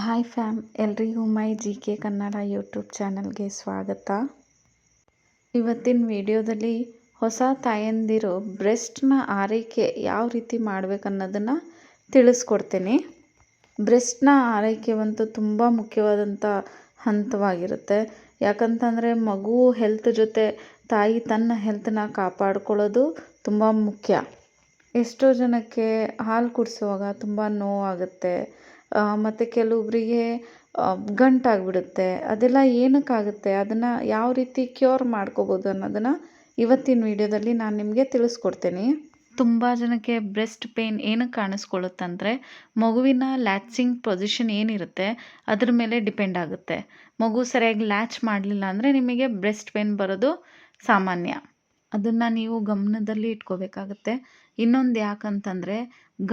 Hi fam, ಎಲ್ರಿಗೂ ಮೈ G K Kannada YouTube ಚಾನಲ್ಗೆ ಸ್ವಾಗತ. ಇವತ್ತಿನ ವಿಡಿಯೋದಲ್ಲಿ ಹೊಸ ತಾಯಂದಿರು ಬ್ರೆಸ್ಟ್ನ ಆರೈಕೆ ಯಾವ ರೀತಿ ಮಾಡಬೇಕನ್ನೋದನ್ನು ತಿಳಿಸ್ಕೊಡ್ತೀನಿ. ಬ್ರೆಸ್ಟ್ನ ಆರೈಕೆವಂತೂ ತುಂಬ ಮುಖ್ಯವಾದಂಥ ಹಂತವಾಗಿರುತ್ತೆ. ಯಾಕಂತಂದರೆ ಮಗು ಹೆಲ್ತ್ ಜೊತೆ ತಾಯಿ ತನ್ನ ಹೆಲ್ತನ್ನ ಕಾಪಾಡ್ಕೊಳ್ಳೋದು ತುಂಬ ಮುಖ್ಯ. ಎಷ್ಟೋ ಜನಕ್ಕೆ ಹಾಲು ಕುಡಿಸುವಾಗ ತುಂಬ ನೋವಾಗುತ್ತೆ, ಮತ್ತು ಕೆಲವೊಬ್ಬರಿಗೆ ಗಂಟಾಗಿಬಿಡುತ್ತೆ. ಅದೆಲ್ಲ ಏನಕ್ಕಾಗುತ್ತೆ, ಅದನ್ನು ಯಾವ ರೀತಿ ಕ್ಯೂರ್ ಮಾಡ್ಕೋಬೋದು ಅನ್ನೋದನ್ನು ಇವತ್ತಿನ ವಿಡಿಯೋದಲ್ಲಿ ನಾನು ನಿಮಗೆ ತಿಳಿಸ್ಕೊಡ್ತೀನಿ. ತುಂಬ ಜನಕ್ಕೆ ಬ್ರೆಸ್ಟ್ ಪೇಯ್ನ್ ಏನಕ್ಕೆ ಕಾಣಿಸ್ಕೊಳ್ಳುತ್ತಂದರೆ ಮಗುವಿನ ಲ್ಯಾಚಿಂಗ್ ಪೊಸಿಷನ್ ಏನಿರುತ್ತೆ ಅದ್ರ ಮೇಲೆ ಡಿಪೆಂಡ್ ಆಗುತ್ತೆ. ಮಗು ಸರಿಯಾಗಿ ಲ್ಯಾಚ್ ಮಾಡಲಿಲ್ಲ ಅಂದರೆ ನಿಮಗೆ ಬ್ರೆಸ್ಟ್ ಪೇಯ್ನ್ ಬರೋದು ಸಾಮಾನ್ಯ. ಅದನ್ನು ನೀವು ಗಮನದಲ್ಲಿ ಇಟ್ಕೋಬೇಕಾಗುತ್ತೆ. ಇನ್ನೊಂದು ಯಾಕಂತಂದರೆ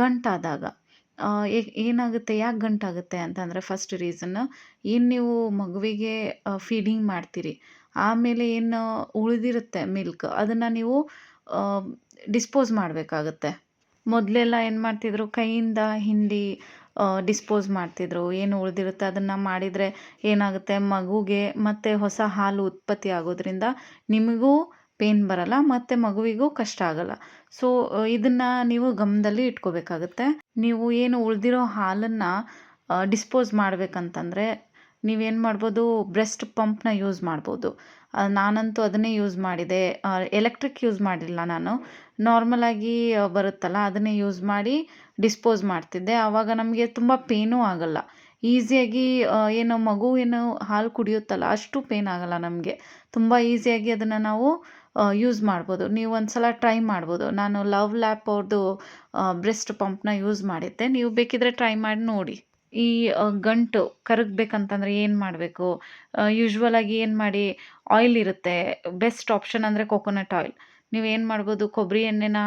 ಗಂಟಾದಾಗ ಏನಾಗುತ್ತೆ, ಯಾಕೆ ಗಂಟಾಗುತ್ತೆ ಅಂತಂದರೆ ಫಸ್ಟ್ ರೀಸನ್ನು, ಏನು ನೀವು ಮಗುವಿಗೆ ಫೀಡಿಂಗ್ ಮಾಡ್ತೀರಿ ಆಮೇಲೆ ಏನು ಉಳಿದಿರುತ್ತೆ ಮಿಲ್ಕ್ ಅದನ್ನು ನೀವು ಡಿಸ್ಪೋಸ್ ಮಾಡಬೇಕಾಗತ್ತೆ. ಮೊದಲೆಲ್ಲ ಏನು ಮಾಡ್ತಿದ್ರು, ಕೈಯಿಂದ ಹಿಂಡಿ ಡಿಸ್ಪೋಸ್ ಮಾಡ್ತಿದ್ರು. ಏನು ಉಳಿದಿರುತ್ತೆ ಅದನ್ನು ಮಾಡಿದರೆ ಏನಾಗುತ್ತೆ, ಮಗುಗೆ ಮತ್ತೆ ಹೊಸ ಹಾಲು ಉತ್ಪತ್ತಿ ಆಗೋದ್ರಿಂದ ನಿಮಗೂ ಪೇನ್ ಬರಲ್ಲ ಮತ್ತು ಮಗುವಿಗೂ ಕಷ್ಟ ಆಗಲ್ಲ. ಸೊ ಇದನ್ನು ನೀವು ಗಮನದಲ್ಲಿ ಇಟ್ಕೋಬೇಕಾಗುತ್ತೆ. ನೀವು ಏನು ಉಳಿದಿರೋ ಹಾಲನ್ನು ಡಿಸ್ಪೋಸ್ ಮಾಡಬೇಕಂತಂದರೆ ನೀವೇನು ಮಾಡ್ಬೋದು, ಬ್ರೆಸ್ಟ್ ಪಂಪ್ನ ಯೂಸ್ ಮಾಡ್ಬೋದು. ನಾನಂತೂ ಅದನ್ನೇ ಯೂಸ್ ಮಾಡಿದೆ. ಎಲೆಕ್ಟ್ರಿಕ್ ಯೂಸ್ ಮಾಡಿಲ್ಲ, ನಾನು ನಾರ್ಮಲಾಗಿ ಬರುತ್ತಲ್ಲ ಅದನ್ನೇ ಯೂಸ್ ಮಾಡಿ ಡಿಸ್ಪೋಸ್ ಮಾಡ್ತಿದ್ದೆ. ಆವಾಗ ನಮಗೆ ತುಂಬ ಪೇನೂ ಆಗಲ್ಲ. ಈಸಿಯಾಗಿ ಏನು ಮಗು ಏನು ಹಾಲು ಕುಡಿಯುತ್ತಲ್ಲ ಅಷ್ಟು ಪೇನ್ ಆಗಲ್ಲ ನಮಗೆ. ತುಂಬ ಈಸಿಯಾಗಿ ಅದನ್ನು ನಾವು ಯೂಸ್ ಮಾಡ್ಬೋದು. ನೀವು ಒಂದು ಸಲ ಟ್ರೈ ಮಾಡ್ಬೋದು. ನಾನು ಲವ್ ಲ್ಯಾಪ್ ಅವ್ರದ್ದು ಬ್ರೆಸ್ಟ್ ಪಂಪ್ನ ಯೂಸ್ ಮಾಡಿದ್ದೆ. ನೀವು ಬೇಕಿದ್ರೆ ಟ್ರೈ ಮಾಡಿ ನೋಡಿ. ಈ ಗಂಟು ಕರಗಬೇಕಂತಂದರೆ ಏನು ಮಾಡಬೇಕು, ಯೂಶ್ವಲಾಗಿ ಏನು ಮಾಡಿ, ಆಯಿಲ್ ಇರುತ್ತೆ. ಬೆಸ್ಟ್ ಆಪ್ಷನ್ ಅಂದರೆ ಕೊಕೊನಟ್ ಆಯಿಲ್. ನೀವೇನು ಮಾಡ್ಬೋದು, ಕೊಬ್ಬರಿ ಎಣ್ಣೆನ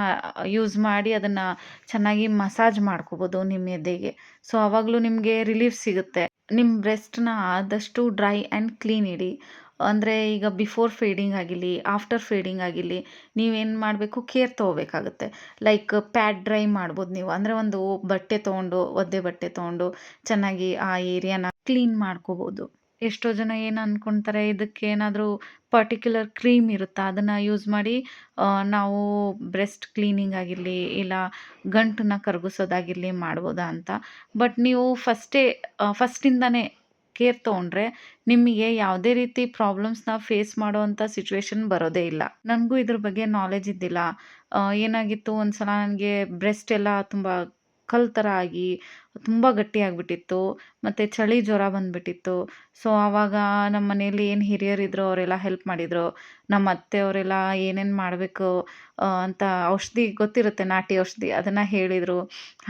ಯೂಸ್ ಮಾಡಿ ಅದನ್ನು ಚೆನ್ನಾಗಿ ಮಸಾಜ್ ಮಾಡ್ಕೋಬೋದು ನಿಮ್ಮ ಎದೆಗೆ. ಸೊ ಆವಾಗಲೂ ನಿಮಗೆ ರಿಲೀಫ್ ಸಿಗುತ್ತೆ. ನಿಮ್ಮ ಬ್ರೆಸ್ಟ್ನ ಆದಷ್ಟು ಡ್ರೈ ಆ್ಯಂಡ್ ಕ್ಲೀನ್ ಇಡಿ. ಅಂದರೆ ಈಗ ಬಿಫೋರ್ ಫೀಡಿಂಗ್ ಆಗಿರಲಿ, ಆಫ್ಟರ್ ಫೀಡಿಂಗ್ ಆಗಿರಲಿ, ನೀವೇನು ಮಾಡಬೇಕು, ಕೇರ್ ತೊಗೋಬೇಕಾಗುತ್ತೆ. ಲೈಕ್ ಪ್ಯಾಡ್ ಡ್ರೈ ಮಾಡ್ಬೋದು ನೀವು. ಅಂದರೆ ಒಂದು ಬಟ್ಟೆ ತೊಗೊಂಡು, ಒದ್ದೆ ಬಟ್ಟೆ ತೊಗೊಂಡು ಚೆನ್ನಾಗಿ ಆ ಏರಿಯಾನ ಕ್ಲೀನ್ ಮಾಡ್ಕೋಬೋದು. ಎಷ್ಟೋ ಜನ ಏನು ಅಂದ್ಕೊಳ್ತಾರೆ, ಇದಕ್ಕೆ ಏನಾದರೂ ಪರ್ಟಿಕ್ಯುಲರ್ ಕ್ರೀಮ್ ಇರುತ್ತಾ ಅದನ್ನು ಯೂಸ್ ಮಾಡಿ ನಾವು ಬ್ರೆಸ್ಟ್ ಕ್ಲೀನಿಂಗ್ ಆಗಿರಲಿ ಇಲ್ಲ ಗಂಟನ್ನ ಕರಗಿಸೋದಾಗಿರಲಿ ಮಾಡ್ಬೋದಾ ಅಂತ. ಬಟ್ ನೀವು ಫಸ್ಟಿಂದನೇ ಕೇರ್ ತೊಗೊಂಡ್ರೆ ನಿಮಗೆ ಯಾವುದೇ ರೀತಿ ಪ್ರಾಬ್ಲಮ್ಸ್ನ ಫೇಸ್ ಮಾಡೋವಂಥ ಸಿಚುವೇಶನ್ ಬರೋದೇ ಇಲ್ಲ. ನನಗೂ ಇದ್ರ ಬಗ್ಗೆ ನಾಲೆಜ್ ಇದ್ದಿಲ್ಲ. ಏನಾಗಿತ್ತು, ಒಂದು ಸಲ ನನಗೆ ಬ್ರೆಸ್ಟ್ ಎಲ್ಲ ತುಂಬ ಕಲ್ಲು ಥರ ಆಗಿ ತುಂಬ ಗಟ್ಟಿಯಾಗಿಬಿಟ್ಟಿತ್ತು ಮತ್ತು ಚಳಿ ಜ್ವರ ಬಂದುಬಿಟ್ಟಿತ್ತು. ಸೊ ಆವಾಗ ನಮ್ಮ ಮನೆಯಲ್ಲಿ ಏನು ಹಿರಿಯರಿದ್ರು ಅವರೆಲ್ಲ ಹೆಲ್ಪ್ ಮಾಡಿದರು. ನಮ್ಮ ಅತ್ತೆಯವರೆಲ್ಲ ಏನೇನು ಮಾಡಬೇಕು ಅಂತ ಔಷಧಿ ಗೊತ್ತಿರುತ್ತೆ, ನಾಟಿ ಔಷಧಿ, ಅದನ್ನು ಹೇಳಿದರು.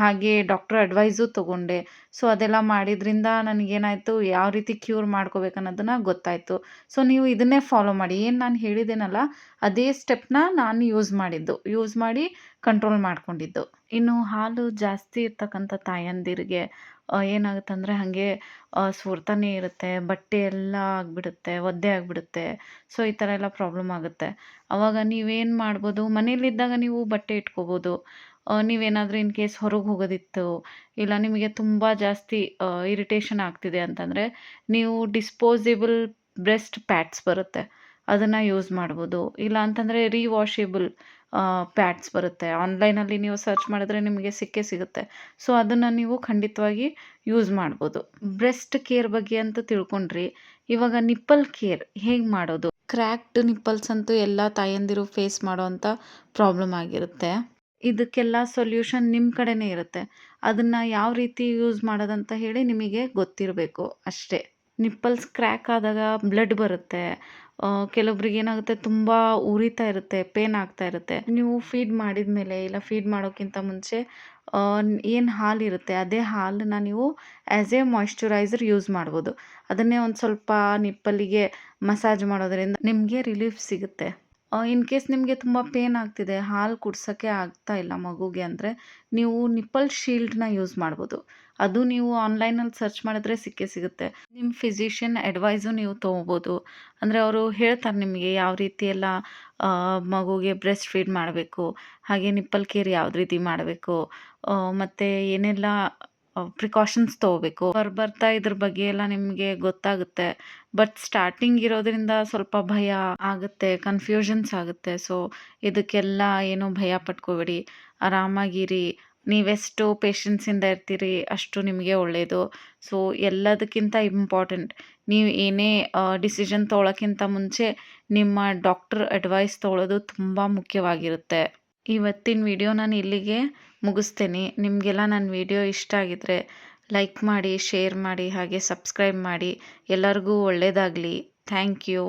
ಹಾಗೆ ಡಾಕ್ಟ್ರ್ ಅಡ್ವೈಸು ತೊಗೊಂಡೆ. ಸೊ ಅದೆಲ್ಲ ಮಾಡಿದ್ರಿಂದ ನನಗೇನಾಯಿತು, ಯಾವ ರೀತಿ ಕ್ಯೂರ್ ಮಾಡ್ಕೋಬೇಕು ಅನ್ನೋದನ್ನು ಗೊತ್ತಾಯಿತು. ಸೊ ನೀವು ಇದನ್ನೇ ಫಾಲೋ ಮಾಡಿ. ಏನು ನಾನು ಹೇಳಿದ್ದೇನಲ್ಲ ಅದೇ ಸ್ಟೆಪ್ನ ನಾನು ಯೂಸ್ ಮಾಡಿ ಕಂಟ್ರೋಲ್ ಮಾಡ್ಕೊಂಡಿದ್ದು. ಇನ್ನು ಹಾಲು ಜಾಸ್ತಿ ಇರ್ತಕ್ಕಂಥ ತಾಯಂದಿರಿಗೆ ಏನಾಗುತ್ತಂದರೆ ಹಾಗೆ ಸೋರ್ತಾನೇ ಇರುತ್ತೆ, ಬಟ್ಟೆ ಎಲ್ಲ ಆಗಿಬಿಡುತ್ತೆ, ಒದ್ದೆ ಆಗಿಬಿಡುತ್ತೆ. ಸೊ ಈ ಥರ ಎಲ್ಲ ಪ್ರಾಬ್ಲಮ್ ಆಗುತ್ತೆ. ಆವಾಗ ನೀವೇನು ಮಾಡ್ಬೋದು, ಮನೇಲಿದ್ದಾಗ ನೀವು ಬಟ್ಟೆ ಇಟ್ಕೋಬೋದು. ನೀವೇನಾದರೂ ಇನ್ ಕೇಸ್ ಹೊರಗೆ ಹೋಗೋದಿತ್ತು, ಇಲ್ಲ ನಿಮಗೆ ತುಂಬ ಜಾಸ್ತಿ ಇರಿಟೇಷನ್ ಆಗ್ತಿದೆ ಅಂತಂದರೆ ನೀವು ಡಿಸ್ಪೋಸಿಬಲ್ ಬ್ರೆಸ್ಟ್ ಪ್ಯಾಡ್ಸ್ ಬರುತ್ತೆ, ಅದನ್ನು ಯೂಸ್ ಮಾಡ್ಬೋದು. ಇಲ್ಲ ಅಂತಂದರೆ ರೀವಾಷೇಬಲ್ ಪ್ಯಾಡ್ಸ್ ಬರುತ್ತೆ. ಆನ್ಲೈನಲ್ಲಿ ನೀವು ಸರ್ಚ್ ಮಾಡಿದ್ರೆ ನಿಮಗೆ ಸಿಕ್ಕೇ ಸಿಗುತ್ತೆ. ಸೊ ಅದನ್ನು ನೀವು ಖಂಡಿತವಾಗಿ ಯೂಸ್ ಮಾಡ್ಬೋದು. ಬ್ರೆಸ್ಟ್ ಕೇರ್ ಬಗ್ಗೆ ಅಂತೂ ತಿಳ್ಕೊಂಡ್ರಿ. ಇವಾಗ ನಿಪ್ಪಲ್ ಕೇರ್ ಹೇಗೆ ಮಾಡೋದು. ಕ್ರ್ಯಾಕ್ಡ್ ನಿಪ್ಪಲ್ಸ್ ಅಂತೂ ಎಲ್ಲ ತಾಯಂದಿರು ಫೇಸ್ ಮಾಡೋವಂಥ ಪ್ರಾಬ್ಲಮ್ ಆಗಿರುತ್ತೆ. ಇದಕ್ಕೆಲ್ಲ ಸೊಲ್ಯೂಷನ್ ನಿಮ್ಮ ಕಡೆನೇ ಇರುತ್ತೆ. ಅದನ್ನು ಯಾವ ರೀತಿ ಯೂಸ್ ಮಾಡೋದಂತ ಹೇಳಿ ನಿಮಗೆ ಗೊತ್ತಿರಬೇಕು ಅಷ್ಟೇ. ನಿಪ್ಪಲ್ಸ್ ಕ್ರ್ಯಾಕ್ ಆದಾಗ ಬ್ಲಡ್ ಬರುತ್ತೆ. ಕೆಲವೊಬ್ರಿಗೆ ಏನಾಗುತ್ತೆ, ತುಂಬ ಉರಿತಾ ಇರುತ್ತೆ, ಪೇನ್ ಆಗ್ತಾ ಇರುತ್ತೆ. ನೀವು ಫೀಡ್ ಮಾಡಿದ ಮೇಲೆ ಇಲ್ಲ ಫೀಡ್ ಮಾಡೋಕ್ಕಿಂತ ಮುಂಚೆ ಏನು ಹಾಲಿರುತ್ತೆ ಅದೇ ಹಾಲನ್ನ ನೀವು ಆ್ಯಸ್ ಎ ಮಾಯ್ಶ್ಚರೈಸರ್ ಯೂಸ್ ಮಾಡ್ಬೋದು. ಅದನ್ನೇ ಒಂದು ಸ್ವಲ್ಪ ನಿಪ್ಪಲ್ಲಿಗೆ ಮಸಾಜ್ ಮಾಡೋದ್ರಿಂದ ನಿಮಗೆ ರಿಲೀಫ್ ಸಿಗುತ್ತೆ. ಇನ್ ಕೇಸ್ ನಿಮಗೆ ತುಂಬ ಪೇನ್ ಆಗ್ತಿದೆ, ಹಾಲು ಕುಡ್ಸೋಕ್ಕೆ ಆಗ್ತಾ ಇಲ್ಲ ಮಗುಗೆ ಅಂದರೆ ನೀವು ನಿಪ್ಪಲ್ ಶೀಲ್ಡ್ನ ಯೂಸ್ ಮಾಡ್ಬೋದು. ಅದು ನೀವು ಆನ್ಲೈನಲ್ಲಿ ಸರ್ಚ್ ಮಾಡಿದ್ರೆ ಸಿಕ್ಕೇ ಸಿಗುತ್ತೆ. ನಿಮ್ಮ ಫಿಸಿಷಿಯನ್ ಅಡ್ವೈಸು ನೀವು ತೊಗೋಬೋದು. ಅಂದರೆ ಅವರು ಹೇಳ್ತಾರೆ ನಿಮಗೆ ಯಾವ ರೀತಿ ಎಲ್ಲ ಮಗುಗೆ ಬ್ರೆಸ್ಟ್ ಫೀಡ್ ಮಾಡಬೇಕು, ಹಾಗೆ ನಿಪ್ಪಲ್ ಕೇರ್ ಯಾವ ರೀತಿ ಮಾಡಬೇಕು, ಮತ್ತು ಏನೆಲ್ಲ ಪ್ರಿಕಾಷನ್ಸ್ ತೊಗೋಬೇಕು. ಬರ್ತಾ ಇದ್ರ ಬಗ್ಗೆ ಎಲ್ಲ ನಿಮಗೆ ಗೊತ್ತಾಗುತ್ತೆ. ಬಟ್ ಸ್ಟಾರ್ಟಿಂಗ್ ಇರೋದ್ರಿಂದ ಸ್ವಲ್ಪ ಭಯ ಆಗುತ್ತೆ, ಕನ್ಫ್ಯೂಷನ್ಸ್ ಆಗುತ್ತೆ. ಸೊ ಇದಕ್ಕೆಲ್ಲ ಏನು ಭಯ ಪಟ್ಕೋಬೇಡಿ, ಆರಾಮಾಗಿರಿ. ನೀವೆಷ್ಟು ಪೇಷನ್ಸಿಂದ ಇರ್ತೀರಿ ಅಷ್ಟು ನಿಮಗೆ ಒಳ್ಳೆಯದು. ಸೊ ಎಲ್ಲದಕ್ಕಿಂತ ಇಂಪಾರ್ಟೆಂಟ್, ನೀವು ಏನೇ ಡಿಸಿಷನ್ ತೊಗೊಳಕ್ಕಿಂತ ಮುಂಚೆ ನಿಮ್ಮ ಡಾಕ್ಟರ್ ಅಡ್ವೈಸ್ ತೊಗೊಳ್ಳೋದು ತುಂಬ ಮುಖ್ಯವಾಗಿರುತ್ತೆ. ಇವತ್ತಿನ ವಿಡಿಯೋ ನಾನು ಇಲ್ಲಿಗೆ ಮುಗಿಸ್ತೇನೆ. ನಿಮಗೆಲ್ಲ ನನ್ನ ವಿಡಿಯೋ ಇಷ್ಟ ಆಗಿದ್ರೆ ಲೈಕ್ ಮಾಡಿ, ಶೇರ್ ಮಾಡಿ, ಹಾಗೆ ಸಬ್ಸ್ಕ್ರೈಬ್ ಮಾಡಿ. ಎಲ್ಲರಿಗೂ ಒಳ್ಳೆಯದಾಗಲಿ. Thank you.